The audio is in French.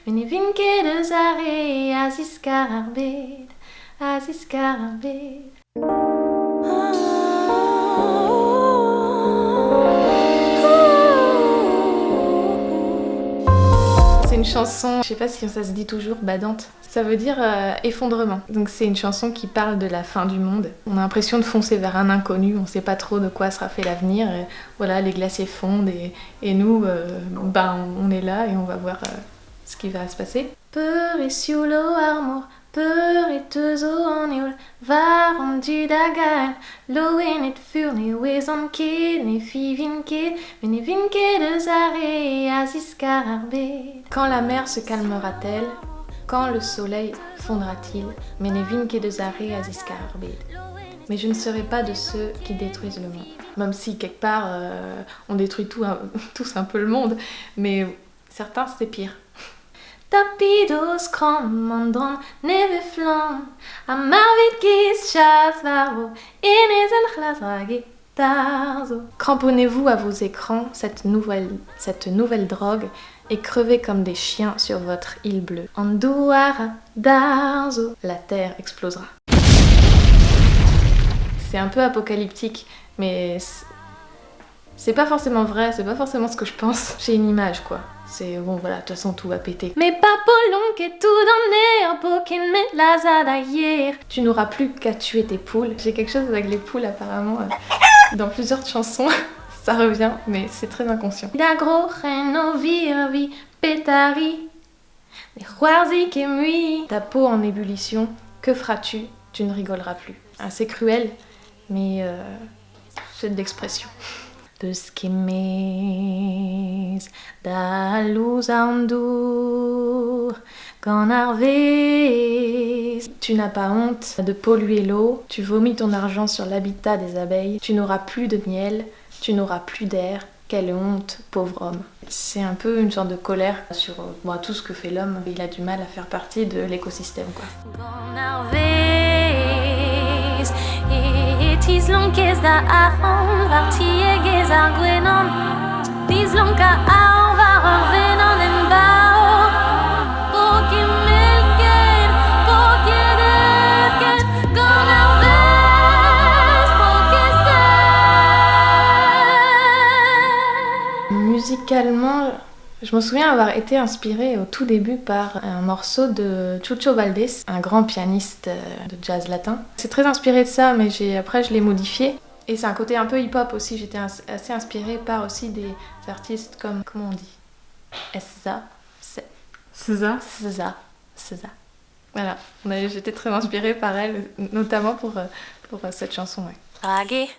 Mene vinke de zare, Aziz Kararbed, Aziz Kararbed. C'est une chanson, je sais pas si ça se dit toujours, badante. Ça veut dire effondrement. Donc c'est une chanson qui parle de la fin du monde. On a l'impression de foncer vers un inconnu, on sait pas trop de quoi sera fait l'avenir. Et voilà, les glaciers fondent et nous, on est là et on va voir ce qui va se passer. Perisiulo armor, perituzo oniul, varum du dagan, loenet furni weson kid, ne fivinke, mene vinke de zare, Aziz Kararbed. Quand la mer se calmera-t-elle? Quand le soleil fondra-t-il? Mene vinke de zare, Aziz Kararbed. Mais je ne serai pas de ceux qui détruisent le monde. Même si quelque part on détruit tous un peu le monde, mais certains c'est pire. Tapidos kromandron neveflam, amarvid gis chasvaro, inezen chlasragitarzo. Cramponnez-vous à vos écrans, cette nouvelle drogue, et crevez comme des chiens sur votre île bleue. Anduara darzo, la terre explosera. C'est un peu apocalyptique, mais c'est pas forcément vrai, c'est pas forcément ce que je pense. J'ai une image quoi. C'est bon voilà, de toute façon tout va péter. Mais pas polon que tout dans pour qu'il met la zadaïr. Tu n'auras plus qu'à tuer tes poules. J'ai quelque chose avec les poules apparemment. Dans plusieurs chansons, ça revient, mais c'est très inconscient. D'agro reno virvi pétari. Les roirzi qui mui. Ta peau en ébullition, que feras-tu? Tu ne rigoleras plus. C'est cruel, mais c'est de l'expression. Beskimis da luz andur ganarves. Tu n'as pas honte de polluer l'eau, tu vomis ton argent sur l'habitat des abeilles, tu n'auras plus de miel, tu n'auras plus d'air, quelle honte, pauvre homme. C'est un peu une sorte de colère sur tout ce que fait l'homme, il a du mal à faire partie de l'écosystème quoi. Tislonques da ahon var tieges arguenon, tislonka ahon var orvenon en bao, pokimelken, pokiederken, gonarves, pokester. Musicalement, je me souviens avoir été inspirée au tout début par un morceau de Chucho Valdés, un grand pianiste de jazz latin. C'est très inspiré de ça, mais après je l'ai modifié. Et c'est un côté un peu hip-hop aussi, j'étais assez inspirée par aussi des artistes comme, comment on dit? SZA. Voilà, j'étais très inspirée par elle, notamment pour cette chanson. Ouais.